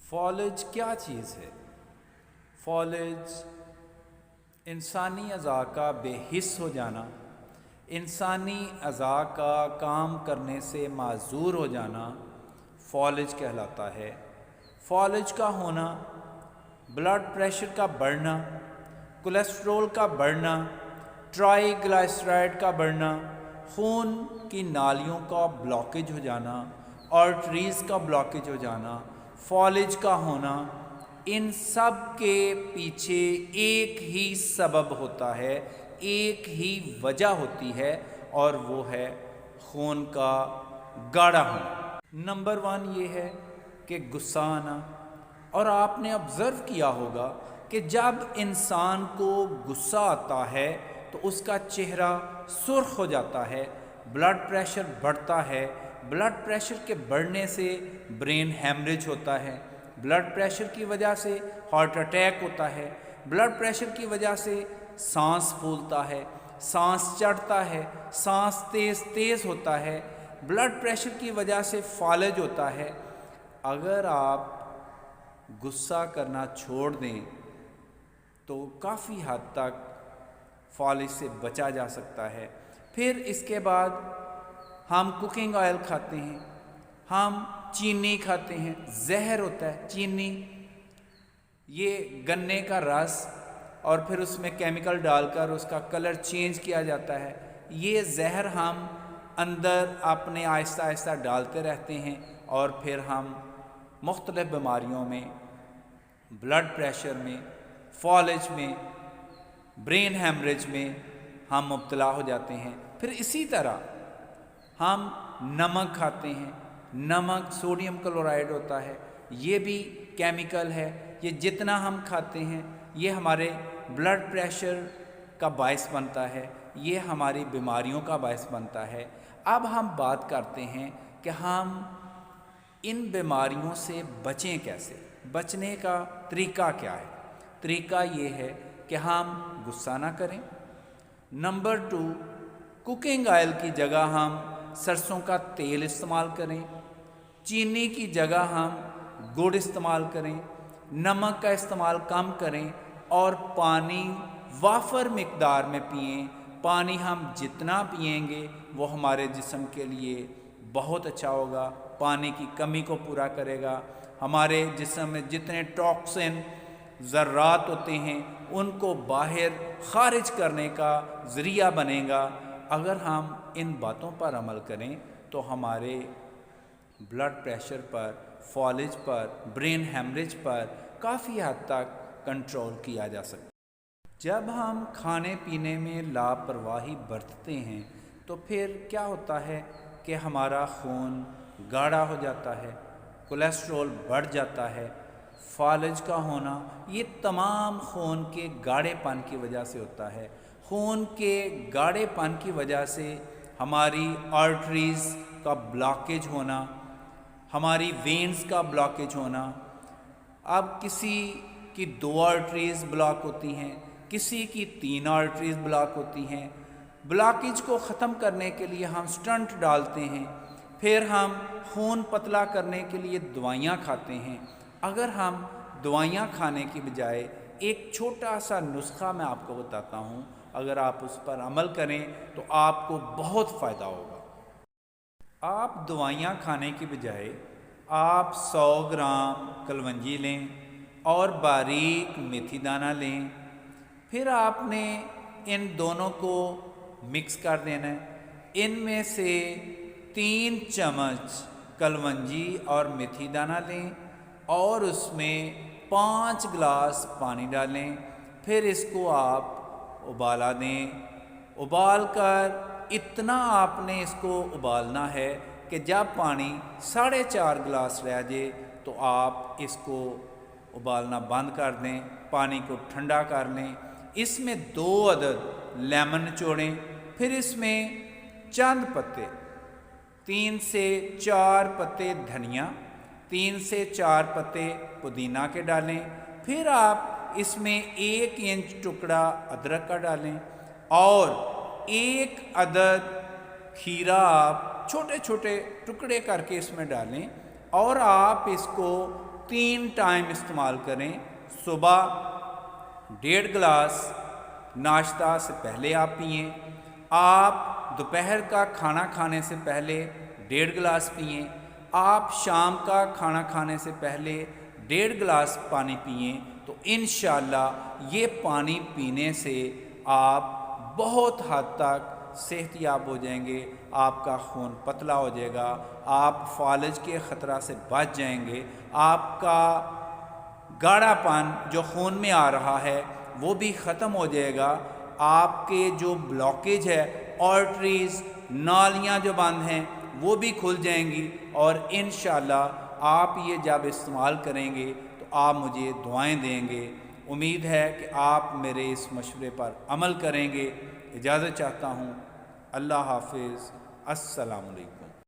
فالج کیا چیز ہے؟ فالج انسانی اعضاء کا بے حس ہو جانا، انسانی اعضاء کا کام کرنے سے معذور ہو جانا فالج کہلاتا ہے۔ فالج کا ہونا بلڈ پریشر کا بڑھنا، کولیسٹرول کا بڑھنا، ٹرائی گلائسرائڈ کا بڑھنا، خون کی نالیوں کا بلاکیج ہو جانا، آرٹریز کا بلاکیج ہو جانا، فالج کا ہونا، ان سب کے پیچھے ایک ہی سبب ہوتا ہے، ایک ہی وجہ ہوتی ہے، اور وہ ہے خون کا گاڑھا ہونا۔ نمبر 1 یہ ہے کہ غصہ آنا، اور آپ نے آبزرو کیا ہوگا کہ جب انسان کو غصہ آتا ہے تو اس کا چہرہ سرخ ہو جاتا ہے، بلڈ پریشر بڑھتا ہے، بلڈ پریشر کے بڑھنے سے برین ہیمریج ہوتا ہے، بلڈ پریشر کی وجہ سے ہارٹ اٹیک ہوتا ہے، بلڈ پریشر کی وجہ سے سانس پھولتا ہے، سانس چڑھتا ہے، سانس تیز تیز ہوتا ہے، بلڈ پریشر کی وجہ سے فالج ہوتا ہے۔ اگر آپ غصہ کرنا چھوڑ دیں تو کافی حد تک فالج سے بچا جا سکتا ہے۔ پھر اس کے بعد ہم کوکنگ آئل کھاتے ہیں، ہم چینی کھاتے ہیں، زہر ہوتا ہے چینی، یہ گنے کا رس، اور پھر اس میں کیمیکل ڈال کر اس کا کلر چینج کیا جاتا ہے، یہ زہر ہم اندر اپنے آہستہ آہستہ ڈالتے رہتے ہیں، اور پھر ہم مختلف بیماریوں میں، بلڈ پریشر میں، فالج میں، برین ہیمریج میں ہم مبتلا ہو جاتے ہیں۔ پھر اسی طرح ہم نمک کھاتے ہیں، نمک سوڈیم کلورائڈ ہوتا ہے، یہ بھی کیمیکل ہے، یہ جتنا ہم کھاتے ہیں یہ ہمارے بلڈ پریشر کا باعث بنتا ہے، یہ ہماری بیماریوں کا باعث بنتا ہے۔ اب ہم بات کرتے ہیں کہ ہم ان بیماریوں سے بچیں کیسے، بچنے کا طریقہ کیا ہے؟ طریقہ یہ ہے کہ ہم غصہ نہ کریں۔ نمبر 2، کوکنگ آئل کی جگہ ہم سرسوں کا تیل استعمال کریں، چینی کی جگہ ہم گڑ استعمال کریں، نمک کا استعمال کم کریں، اور پانی وافر مقدار میں پئیں۔ پانی ہم جتنا پئیں گے وہ ہمارے جسم کے لیے بہت اچھا ہوگا، پانی کی کمی کو پورا کرے گا، ہمارے جسم میں جتنے ٹاکسن ذرات ہوتے ہیں ان کو باہر خارج کرنے کا ذریعہ بنے گا۔ اگر ہم ان باتوں پر عمل کریں تو ہمارے بلڈ پریشر پر، فالج پر، برین ہیمریج پر کافی حد تک کنٹرول کیا جا سکتا ہے۔ جب ہم کھانے پینے میں لاپرواہی برتتے ہیں تو پھر کیا ہوتا ہے کہ ہمارا خون گاڑھا ہو جاتا ہے، کولیسٹرول بڑھ جاتا ہے، فالج کا ہونا یہ تمام خون کے گاڑھے پن کی وجہ سے ہوتا ہے۔ خون کے گاڑھے پن کی وجہ سے ہماری آرٹریز کا بلاکیج ہونا، ہماری وینز کا بلاکیج ہونا، اب کسی کی 2 آرٹریز بلاک ہوتی ہیں، کسی کی 3 آرٹریز بلاک ہوتی ہیں۔ بلاکیج کو ختم کرنے کے لیے ہم سٹنٹ ڈالتے ہیں، پھر ہم خون پتلا کرنے کے لیے دوائیاں کھاتے ہیں۔ اگر ہم دوائیاں کھانے کی بجائے ایک چھوٹا سا نسخہ میں آپ کو بتاتا ہوں، اگر آپ اس پر عمل کریں تو آپ کو بہت فائدہ ہوگا۔ آپ دوائیاں کھانے کی بجائے آپ 100 گرام کلونجی لیں اور باریک میتھی دانہ لیں، پھر آپ نے ان دونوں کو مکس کر دینا ہے، ان میں سے 3 چمچ کلونجی اور میتھی دانہ لیں اور اس میں 5 گلاس پانی ڈالیں، پھر اس کو آپ ابالا دیں۔ ابال کر اتنا آپ نے اس کو ابالنا ہے کہ جب پانی 4.5 گلاس رہ جائے تو آپ اس کو ابالنا بند کر دیں، پانی کو ٹھنڈا کر لیں۔ اس میں 2 عدد لیمن نچوڑیں، پھر اس میں چند پتے، 3 سے 4 پتے دھنیا، 3 سے 4 پتے پودینہ کے ڈالیں، پھر آپ اس میں 1 انچ ٹکڑا ادرک کا ڈالیں، اور 1 عدد کھیرا آپ چھوٹے چھوٹے ٹکڑے کر کے اس میں ڈالیں، اور آپ اس کو 3 ٹائم استعمال کریں۔ صبح 1.5 گلاس ناشتہ سے پہلے آپ پئیں، آپ دوپہر کا کھانا کھانے سے پہلے 1.5 گلاس پئیں، آپ شام کا کھانا کھانے سے پہلے 1.5 گلاس پانی پئیں، تو انشاءاللہ یہ پانی پینے سے آپ بہت حد تک صحت یاب ہو جائیں گے، آپ کا خون پتلا ہو جائے گا، آپ فالج کے خطرہ سے بچ جائیں گے، آپ کا گاڑھا پن جو خون میں آ رہا ہے وہ بھی ختم ہو جائے گا، آپ کے جو بلاکیج ہے، آرٹریز، نالیاں جو بند ہیں وہ بھی کھل جائیں گی، اور انشاءاللہ آپ یہ جب استعمال کریں گے تو آپ مجھے دعائیں دیں گے۔ امید ہے کہ آپ میرے اس مشورے پر عمل کریں گے۔ اجازت چاہتا ہوں۔ اللہ حافظ۔ السلام علیکم۔